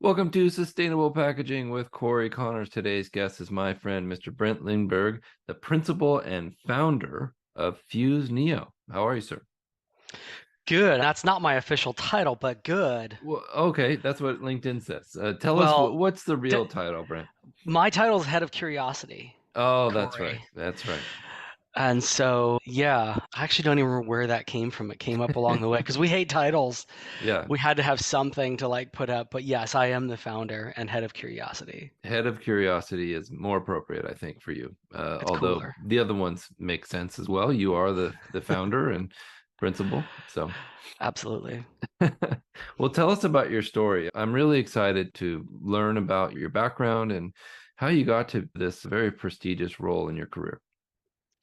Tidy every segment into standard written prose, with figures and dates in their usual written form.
Welcome to Sustainable Packaging with Cory Connors. Today's guest is my friend, Mr. Brent Lindberg, the principal and founder of Fuseneo. How are you, sir? Good. That's not my official title, but good. Well, okay, that's what LinkedIn says. Tell us Well, what's the real d title, Brent? my title is Head of Curiosity, Oh, that's right. Cory. That's right. And so, yeah, I actually don't even remember where that came from. It came up along the way because we hate titles. Yeah, We had to have something to put up. But yes, I am the founder and Head of Curiosity. Head of Curiosity is more appropriate, I think, for you. It's Although cooler. the other ones make sense as well. You are the founder and principal, so. Absolutely. Well, tell us about your story. I'm really excited to learn about your background and how you got to this very prestigious role in your career.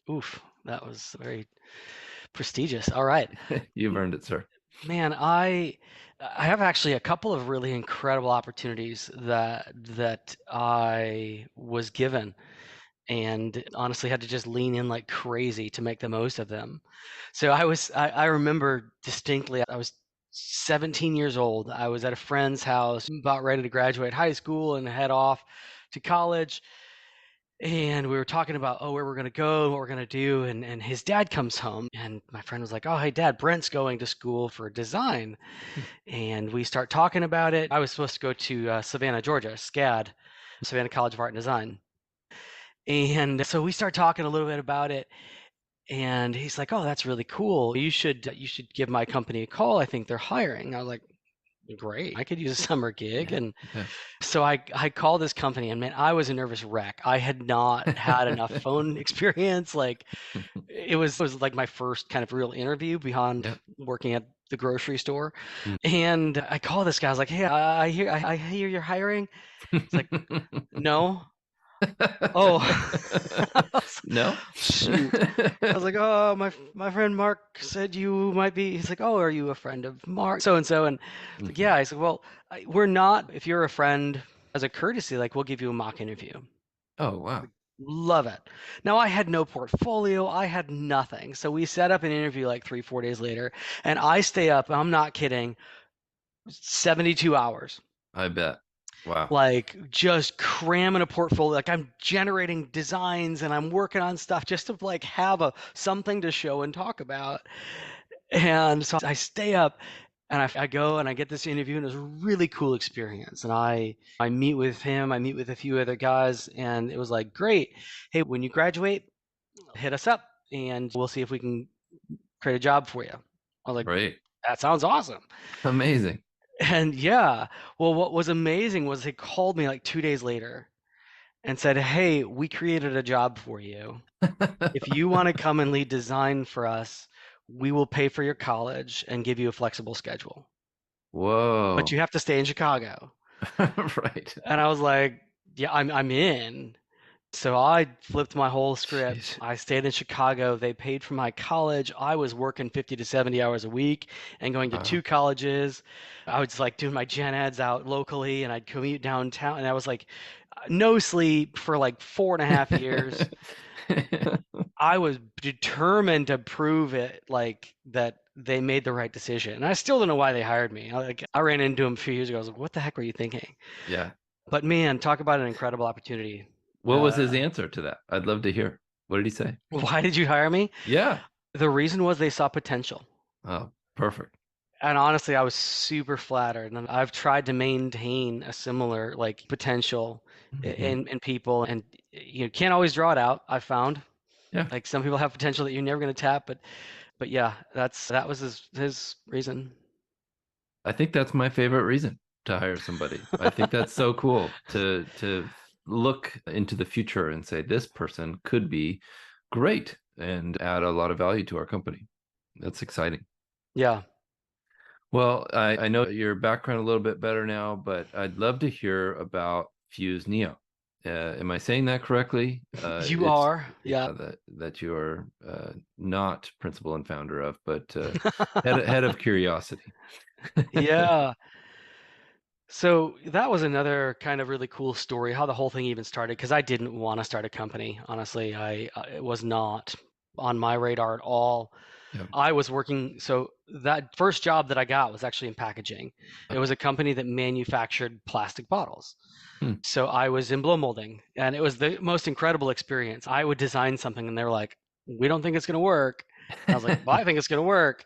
Oof, that was very prestigious. All right. You've earned it, sir. Man, I have actually a couple of really incredible opportunities that I was given and honestly had to just lean in like crazy to make the most of them. So I remember distinctly I was 17 years old. I was at a friend's house, about ready to graduate high school and head off to college. And we were talking about, oh, where we're gonna go, what we're gonna do, and his dad comes home, and my friend was like, "Oh, hey, Dad, Brent's going to school for design," and we start talking about it. I was supposed to go to Savannah, Georgia, SCAD, Savannah College of Art and Design, and so we start talking a little bit about it, and he's like, "Oh, that's really cool. You should give my company a call. I think they're hiring." I was like, "Great, I could use a summer gig," Yeah. and Yeah. so I called this company, and man, I was a nervous wreck. I had not had enough phone experience. Like it was like my first kind of real interview beyond Yeah. working at the grocery store. And I call this guy. I was like, "Hey, I hear you're hiring." It's like, "No." Oh, I was No? shoot. I was like, "Oh, my friend Mark said you might be." He's like, "Oh, are you a friend of Mark so and so?" And it's like, Mhm. "Yeah." I said, "Well, we're not. If you're a friend, as a courtesy, like we'll give you a mock interview." Oh, wow. Love it. Now I had no portfolio. I had nothing. So we set up an interview like 3, 4 days later, and I stay up. I'm not kidding. 72 hours. I bet. Wow. Like just cramming a portfolio. Like I'm generating designs and I'm working on stuff just to like have a something to show and talk about. And so I stay up and I go and I get this interview and it was a really cool experience. And I meet with him, I meet with a few other guys, and it was like, great. Hey, when you graduate, hit us up and we'll see if we can create a job for you. I was like, Great. that sounds awesome. Amazing. And yeah, well, what was amazing was they called me like 2 days later and said, "Hey, we created a job for you. If you want to come and lead design for us, we will pay for your college and give you a flexible schedule, but Whoa. you have to stay in Chicago." Right. And I was like, "Yeah, I'm in." So I flipped my whole script. Jeez. I stayed in Chicago. They paid for my college. I was working 50 to 70 hours a week and going to Wow. two colleges. I was like doing my gen eds out locally and I'd commute downtown. And I was like, no sleep for like 4.5 years. I was determined to prove it, like that they made the right decision. And I still don't know why they hired me. I ran into them a few years ago. I was like, what the heck were you thinking? Yeah. But man, talk about an incredible opportunity. What was his answer to that? I'd love to hear. What did he say? Why did you hire me? Yeah. The reason was they saw potential. Oh, perfect. And honestly, I was super flattered. And I've tried to maintain a similar like potential Mhm. in people, and you can't always draw it out. I found Yeah. like some people have potential that you're never going to tap, but yeah, that was his reason. I think that's my favorite reason to hire somebody. I think that's so cool to look into the future and say this person could be great and add a lot of value to our company. That's exciting. Yeah, Well, I know your background a little bit better now, but I'd love to hear about Fuse Neo. Am I saying that correctly? you It's are. Yeah. that you are not principal and founder of, but head of Curiosity. Yeah. So that was another kind of really cool story, how the whole thing even started, because I didn't want to start a company. Honestly, it was not on my radar at all. Yeah. I was working, so that first job that I got was actually in packaging. It was a company that manufactured plastic bottles. Hmm. So I was in blow molding, and it was the most incredible experience. I would design something, and they were like, "We don't think it's going to work." And I was like, "Well, I think it's going to work."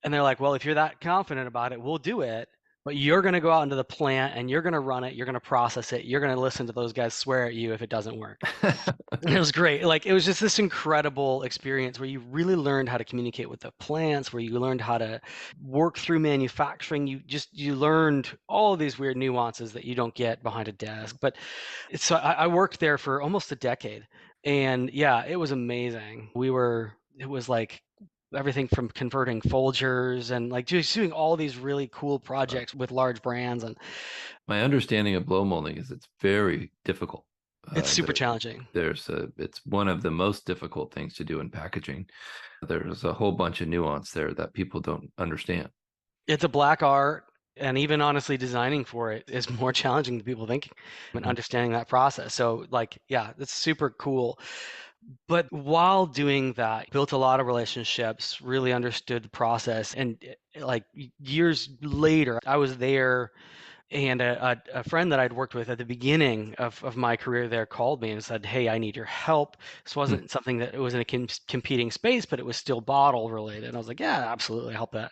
And they're like, "Well, if you're that confident about it, we'll do it. But you're going to go out into the plant and you're going to run it. You're going to process it. You're going to listen to those guys swear at you if it doesn't work." It was great. Like, it was just this incredible experience where you really learned how to communicate with the plants, where you learned how to work through manufacturing. You learned all of these weird nuances that you don't get behind a desk. But so I worked there for almost a decade, and yeah, it was amazing. It was like everything from converting Folgers and like just doing all these really cool Wow. projects with large brands, and My understanding of blow molding is it's very difficult. it's super There, challenging. it's one of the most difficult things to do in packaging. There's a whole bunch of nuance there that people don't understand. It's a black art, and even honestly designing for it is more challenging than people think and Mhm. understanding that process. So like, yeah, it's super cool. But while doing that, built a lot of relationships, really understood the process. And like years later, I was there, and a friend that I'd worked with at the beginning of my career there called me and said, "Hey, I need your help." This Hmm. wasn't something that it was in a competing space, but it was still bottle related. And I was like, "Yeah, absolutely, help that."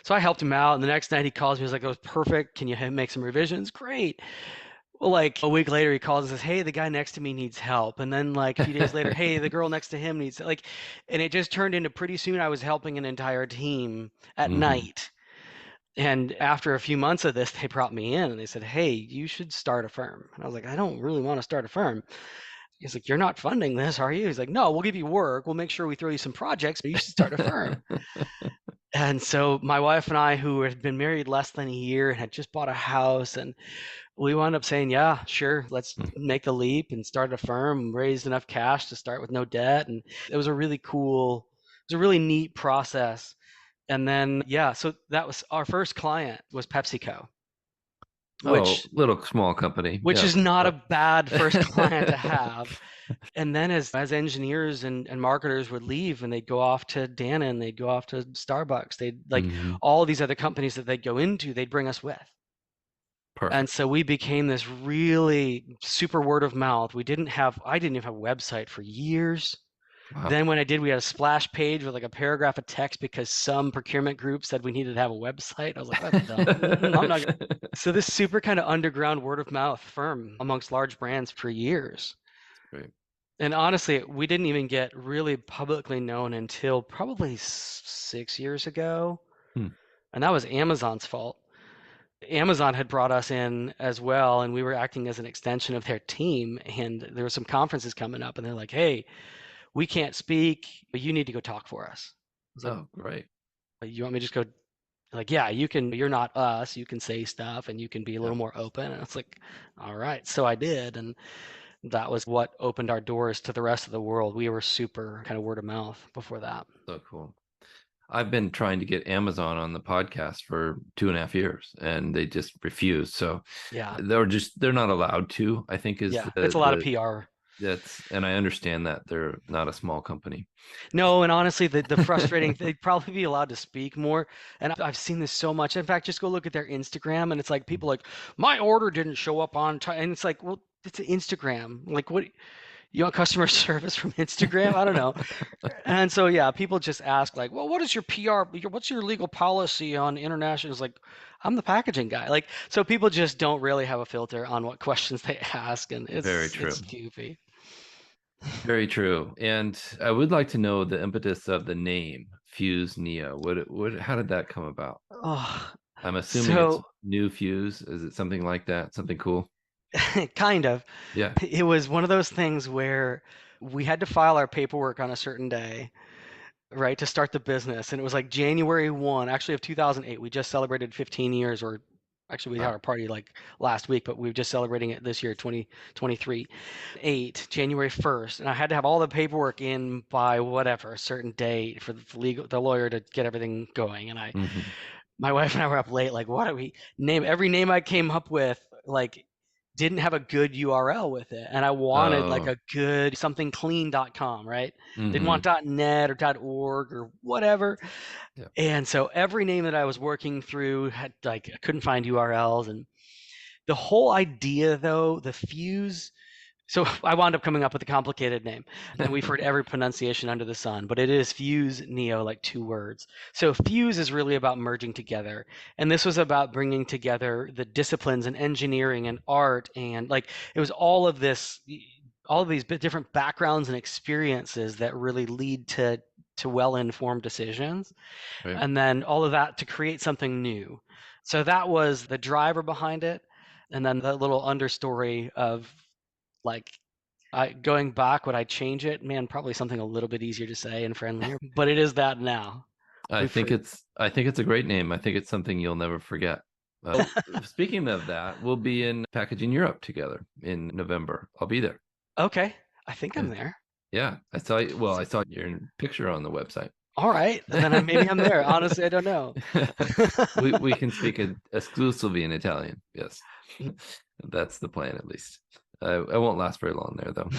So I helped him out. And the next night he calls me. He's like, "It was perfect. Can you make some revisions?" Great. Well, like a week later, he calls and says, "Hey, the guy next to me needs help." And then like a few days later, "Hey, the girl next to him needs like," and it just turned into pretty soon I was helping an entire team at Hmm. night. And after a few months of this, they brought me in and they said, "Hey, you should start a firm." And I was like, "I don't really want to start a firm." He's like, "You're not funding this, are you?" He's like, "No, we'll give you work. We'll make sure we throw you some projects, but you should start a firm." And so my wife and I, who had been married less than a year and had just bought a house, and we wound up saying, "Yeah, sure, let's make the leap and start a firm," raised enough cash to start with no debt. And it was a really cool, it was a really neat process. And then, yeah, so that was our first client was PepsiCo, Oh, which little small company. which Yeah. is not a But bad first client to have. And then as engineers and marketers would leave and they'd go off to Dannon, they'd go off to Starbucks, they'd like Mhm. all these other companies that they'd go into, they'd bring us with. And Perfect. so we became this really super word of mouth. I didn't even have a website for years. Wow. Then when I did, we had a splash page with like a paragraph of text because some procurement group said we needed to have a website. I was like, "That's dumb. I'm not." So this super kind of underground word of mouth firm amongst large brands for years. Great. And honestly, we didn't even get really publicly known until probably 6 years ago. Hmm. And that was Amazon's fault. Amazon had brought us in as well, and we were acting as an extension of their team. And there were some conferences coming up, and they're like, "Hey, we can't speak, but you need to go talk for us." I was like, Oh, great. "You want me to just go?" Like, "Yeah, you can. You're not us. You can say stuff, and you can be a Yeah. little more open." And it's like, "All right." So I did, and that was what opened our doors to the rest of the world. We were super kind of word of mouth before that. So cool. I've been trying to get Amazon on the podcast for 2.5 years and they just refuse. So Yeah, they're not allowed to, I think is yeah. It's a lot of PR. that's, and I understand that they're not a small company. No, and honestly, the frustrating they'd probably be allowed to speak more. And I've seen this so much. In fact, just go look at their Instagram, and it's like people like, "My order didn't show up on time," and it's like, well, it's an Instagram. Like, what, you want customer service from Instagram? I don't know. And so yeah, people just ask like, "Well, what is your PR? What's your legal policy on international?" It's like, I'm the packaging guy. Like, so people just don't really have a filter on what questions they ask, and Very it's true. goofy. Very true. And I would like to know the impetus of the name Fuse Neo. How did that come about? Oh, I'm assuming it's so new Fuse. Is it something like that? Something cool? kind of. Yeah. It was one of those things where we had to file our paperwork on a certain day, right, to start the business. And it was like January 1, actually, of 2008. We just celebrated 15 years, or actually, we had Wow. our party like last week, but we were just celebrating it this year, 2023, January 1st. And I had to have all the paperwork in by whatever, a certain date for the lawyer to get everything going. And Hmm. my wife and I were up late, like, what do we name? Every name I came up with, like, didn't have a good URL with it, and I wanted like Oh, a good something clean.com, right? Didn't want hmm. .net or .org or whatever. Yeah. And so every name that I was working through had like I couldn't find URLs, and the whole idea though, the Fuse, so I wound up coming up with a complicated name, and we've heard every pronunciation under the sun, but it is Fuseneo, like 2 words. So Fuse is really about merging together, and this was about bringing together the disciplines and engineering and art, and like it was all of this, all of these different backgrounds and experiences that really lead to well-informed decisions, Right. and then all of that to create something new. So that was the driver behind it, and then the little understory of like going back, would I change it? Man, probably something a little bit easier to say and friendlier, but it is that now. We've heard. I think it's a great name. I think it's something you'll never forget. Speaking of that, we'll be in Packaging Europe together in November. I'll be there. Okay, I think I'm Yeah, there. yeah. I saw you. Well, I So, saw your picture on the website. all right, then maybe I'm there. Honestly, I don't know. We can speak exclusively in Italian. Yes, that's the plan at least. I won't last very long there though.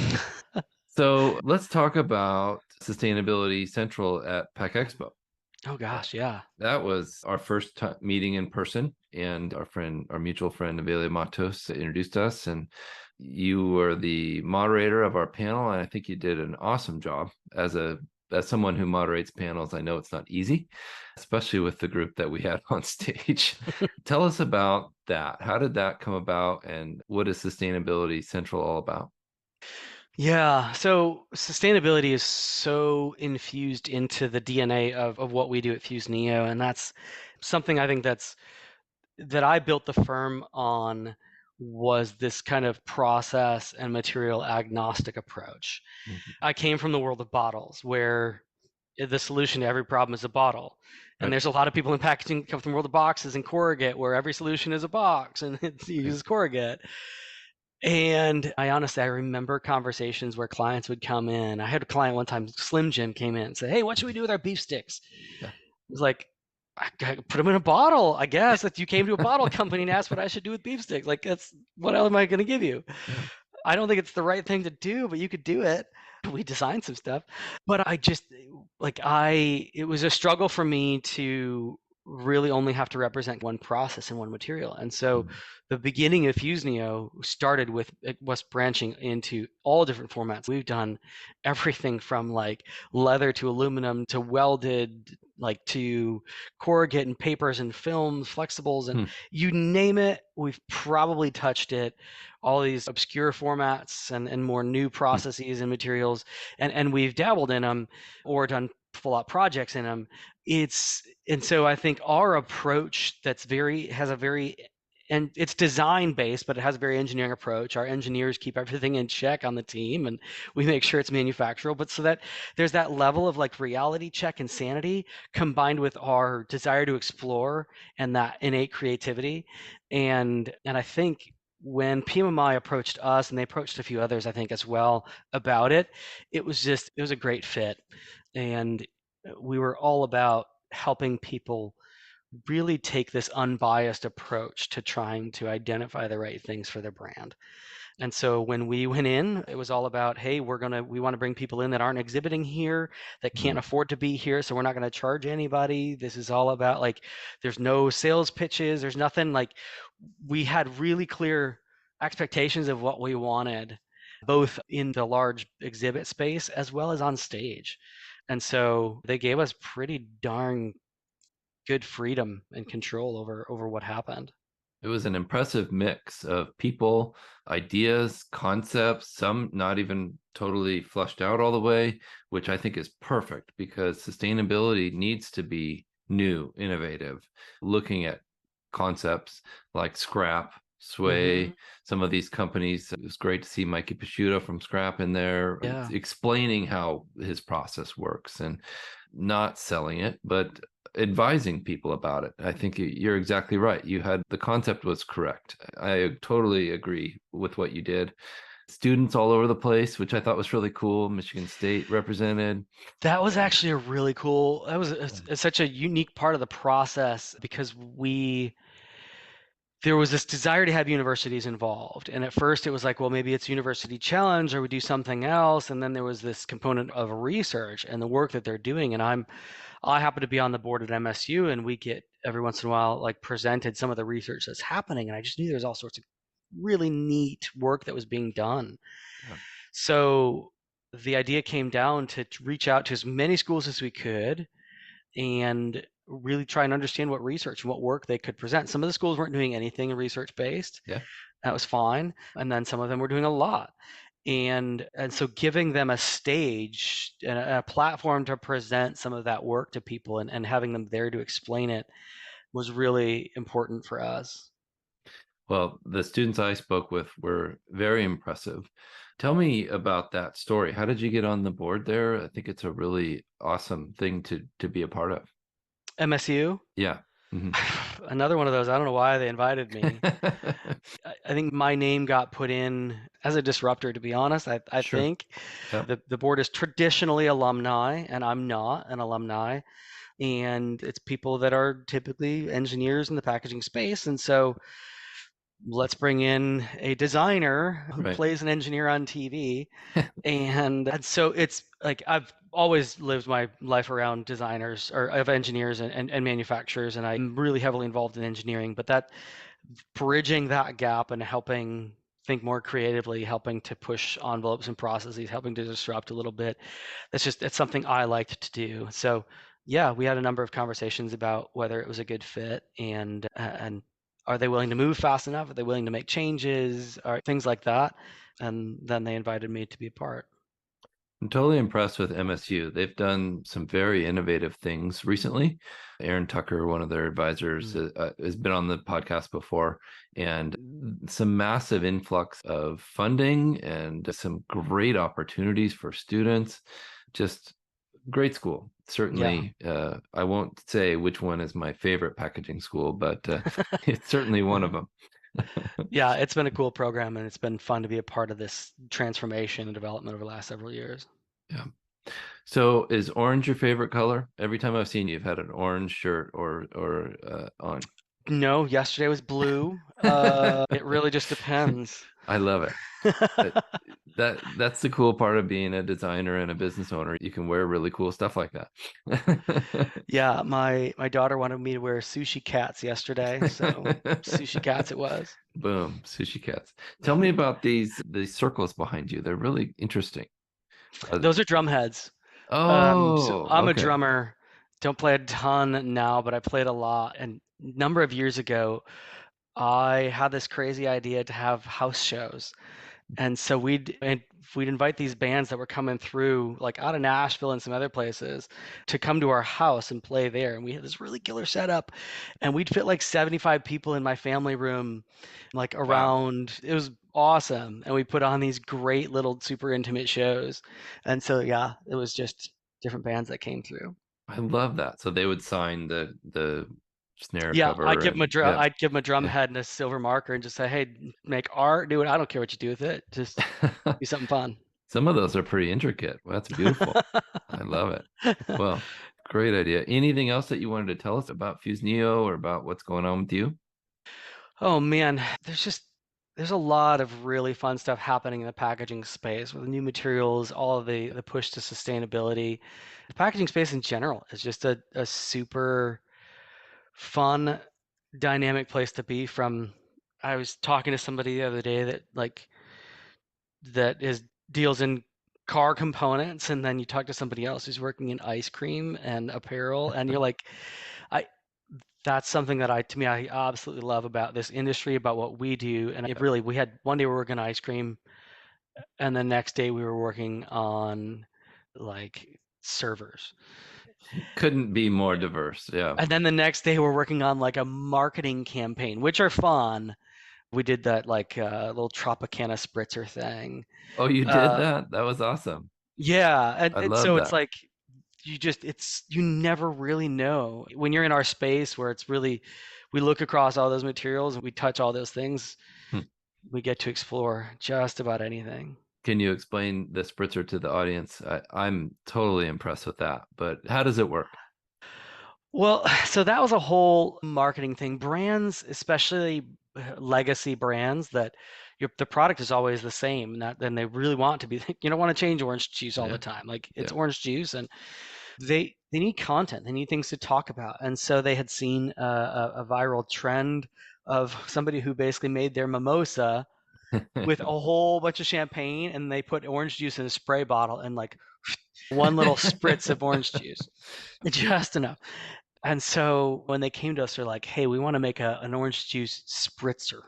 So let's talk about Sustainability Central at Pack Expo. Oh Uh, gosh, yeah. That was our first meeting in person, and our mutual friend Avelia Matos introduced us, and you were the moderator of our panel, and I think you did an awesome job. As someone who moderates panels, I know it's not easy, especially with the group that we had on stage. Tell us about that. How did that come about, and what is Sustainability Central all about? Yeah, so sustainability is so infused into the DNA of what we do at Fuse Neo, and that's something I think that I built the firm on, was this kind of process and material agnostic approach. Mhm. I came from the world of bottles, where the solution to every problem is a bottle. And Right, there's a lot of people in packaging come from the world of boxes and corrugate, where every solution is a box and it right. uses corrugate. And I remember conversations where clients would come in. I had a client one time, Slim Jim came in and said, "Hey, what should we do with our beef sticks?" Yeah. It was like, I put them in a bottle. I guess that you came to a bottle company and asked what I should do with beef sticks. Like, that's what else am I going to give you? Yeah. I don't think it's the right thing to do, but you could do it. We designed some stuff, but I just it was a struggle for me to really only have to represent one process and one material. And so Mhm. the beginning of Fuseneo started with us branching into all different formats. We've done everything from like leather to aluminum to welded, like to corrugate and papers and films, flexibles, and Hmm. you name it, we've probably touched it. All these obscure formats and more new Hmm. processes and materials, and we've dabbled in them or done full out projects in them. And so I think our approach has a very, and it's design based, but it has a very engineering approach. Our engineers keep everything in check on the team, and we make sure it's manufacturable, but so that there's that level of like reality check and sanity combined with our desire to explore and that innate creativity. And I think when PMMI approached us, and they approached a few others, I think as well, about it, it was a great fit. And we were all about helping people really take this unbiased approach to trying to identify the right things for their brand. And so when we went in, it was all about, hey, we want to bring people in that aren't exhibiting here, that can't Hmm. afford to be here, so we're not going to charge anybody. This is all about like, there's no sales pitches, there's nothing. Like, we had really clear expectations of what we wanted, both in the large exhibit space as well as on stage. And so they gave us pretty darn good freedom and control over what happened. It was an impressive mix of people, ideas, concepts, some not even totally flushed out all the way, which I think is perfect because sustainability needs to be new, innovative, looking at concepts like scrap, Hmm. Sway, some of these companies. It was great to see Mikey Pasciuto from Scrap in there Yeah. explaining how his process works and not selling it, but advising people about it. I think you're exactly right. You had the concept was correct. I totally agree with what you did. Students all over the place, which I thought was really cool. Michigan State represented. That was Um, actually a really cool, that was yeah. such a unique part of the process, because there was this desire to have universities involved. And at first it was like, well, maybe it's university challenge or we do something else. And then there was this component of research and the work that they're doing. And I happen to be on the board at MSU, and we get every once in a while like presented some of the research that's happening. And I just knew there was all sorts of really neat work that was being done. Yeah. So the idea came down to reach out to as many schools as we could and really try and understand what research and what work they could present. Some of the schools weren't doing anything research based. Yeah. That was fine. And then some of them were doing a lot. And so giving them a stage and a platform to present some of that work to people and having them there to explain it was really important for us. Well, the students I spoke with were very impressive. Tell me about that story. How did you get on the board there? I think it's a really awesome thing to be a part of. MSU, Yeah. Hmm. another one of those. I don't know why they invited me. I think my name got put in as a disruptor, to be honest. I Sure. think Yeah. the board is traditionally alumni, and I'm not an alumni. And it's people that are typically engineers in the packaging space. And so let's bring in a designer who Right. plays an engineer on TV. And so it's like I've always lived my life around designers or of engineers and manufacturers, and I'm really heavily involved in engineering. But that bridging that gap and helping think more creatively, helping to push envelopes and processes, helping to disrupt a little bit, it's something I liked to do. So yeah, we had a number of conversations about whether it was a good fit and are they willing to move fast enough? Are they willing to make changes? Or things like that. And then they invited me to be a part. I'm totally impressed with MSU. They've done some very innovative things recently. Aaron Tucker, one of their advisors, Mm. has been on the podcast before, and some massive influx of funding and some great opportunities for students. Just great school. Yeah. Certainly, I won't say which one is my favorite packaging school, but it's certainly one of them. Yeah, it's been a cool program and it's been fun to be a part of this transformation and development over the last several years. Yeah. So is orange your favorite color? Every time I've seen you, you've had an orange shirt or on. No, yesterday was blue. It really just depends. I love it. That that's the cool part of being a designer and a business owner. You can wear really cool stuff like that. Yeah, my daughter wanted me to wear sushi cats yesterday, so sushi cats it was. Boom, sushi cats. Tell me about these circles behind you. They're really interesting. Uh, Those are drum heads. So oh, I'm a okay. drummer. Don't play a ton now, but I played a lot. And a number of years ago, I had this crazy idea to have house shows. And so we'd invite these bands that were coming through, like out of Nashville and some other places, to come to our house and play there. And we had this really killer setup, and we'd fit like 75 people in my family room, like Wow. around. It was awesome, and we put on these great little super intimate shows. And so yeah, it was just different bands that came through. I love that. So they would sign the snare Yeah, cover and yeah. I'd give 'em a drum Yeah. head and a silver marker and just say, "Hey, make art, do it. I don't care what you do with it. Just do something fun." Some of those are pretty intricate. Well, that's beautiful. I love it. Well, great idea. Anything else that you wanted to tell us about Fuseneo or about what's going on with you? Oh man, there's a lot of really fun stuff happening in the packaging space with new materials, all of the push to sustainability. The packaging space in general is just a super fun, dynamic place to be from. I was talking to somebody the other day that is deals in car components, and then you talk to somebody else who's working in ice cream and apparel, and you're like, I that's something that to me, I absolutely love about this industry, about what we do. And it really, we had one day we were working on ice cream, and the next day we were working on like servers. Couldn't be more diverse. Yeah. And then the next day we're working on like a marketing campaign, which are fun. We did that like little Tropicana spritzer thing. Oh, you did Uh, that? That was awesome. yeah, I and love so it's that. like you never really know when you're in our space where it's really we look across all those materials and we touch all those things. Hmm. We get to explore just about anything. Can you explain the spritzer to the audience? I'm totally impressed with that, but how does it work? Well, so that was a whole marketing thing. Brands, especially legacy brands that the product is always the same, and that then they really want to be. You don't want to change orange juice all the Yeah. time. Like it's Yeah. orange juice, and they need content. They need things to talk about. And so they had seen a viral trend of somebody who basically made their mimosa with a whole bunch of champagne, and they put orange juice in a spray bottle and like one little spritz of orange juice, just enough. And so when they came to us, they're like, "Hey, we want to make an orange juice spritzer."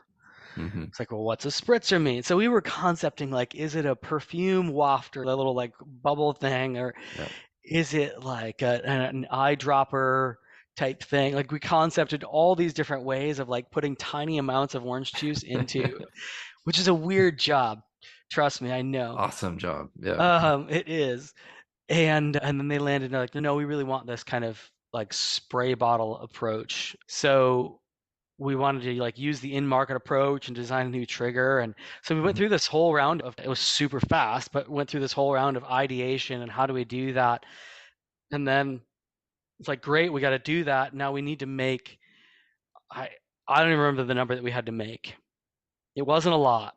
Hmm. It's like, well, what's a spritzer mean? So we were concepting like, is it a perfume wafter, a little like bubble thing, or Yeah. is it like an eyedropper type thing? Like we concepted all these different ways of like putting tiny amounts of orange juice into, which is a weird job. Trust me, I know. Awesome job. Yeah. It is. And then they landed and they're like, no, we really want this kind of like spray bottle approach. So we wanted to like use the in-market approach and design a new trigger. And so we went Mhm. through this whole round of, it was super fast, but went through this whole round of ideation and how do we do that? And then it's like, great, we got to do that. Now we need to make, I, I don't even remember the number that we had to make. It wasn't a lot,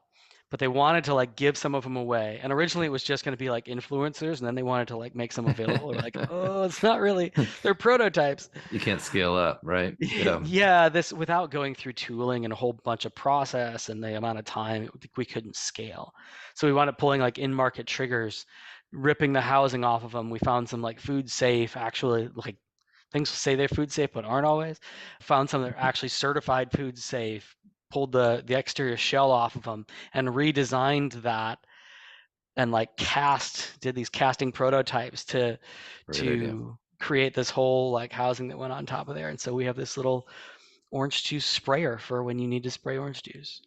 but they wanted to like give some of them away. And originally it was just going to be like influencers, and then they wanted to like make some available. We're like, oh, it's not really, they're prototypes. You can't scale up, right? Yeah. Yeah, this without going through tooling and a whole bunch of process and the amount of time, we couldn't scale. So we wound up pulling like in-market triggers, ripping the housing off of them. We found some like food safe, actually like things say they're food safe but aren't always. Found some that are actually certified food safe, pulled the exterior shell off of them and redesigned that and like did these casting prototypes Great idea. to create this whole like housing that went on top of there. And so we have this little orange juice sprayer for when you need to spray orange juice.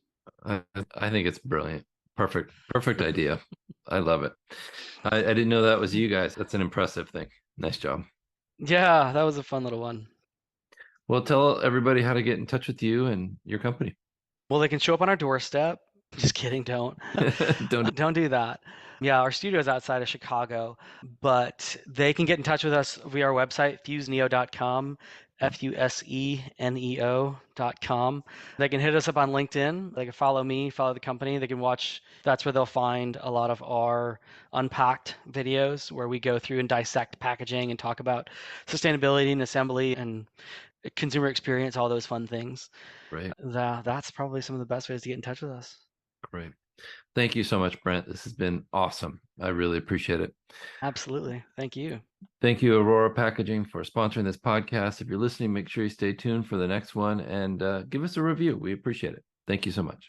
I think it's brilliant. Perfect. Perfect idea. I love it. I didn't know that was you guys. That's an impressive thing. Nice job. Yeah, that was a fun little one. Well, tell everybody how to get in touch with you and your company. Well, they can show up on our doorstep. Just kidding, don't. Don't. Don't do that. Yeah, our studio is outside of Chicago, but they can get in touch with us via our website, fuseneo.com, fuseneo.com. They can hit us up on LinkedIn. They can follow me, follow the company. They can watch, that's where they'll find a lot of our unpacked videos where we go through and dissect packaging and talk about sustainability and assembly and consumer experience, all those fun things. Great. That's probably some of the best ways to get in touch with us. Great. Thank you so much, Brent. This has been awesome. I really appreciate it. Absolutely. Thank you. Thank you, Aurora Packaging, for sponsoring this podcast. If you're listening, make sure you stay tuned for the next one and give us a review. We appreciate it. Thank you so much.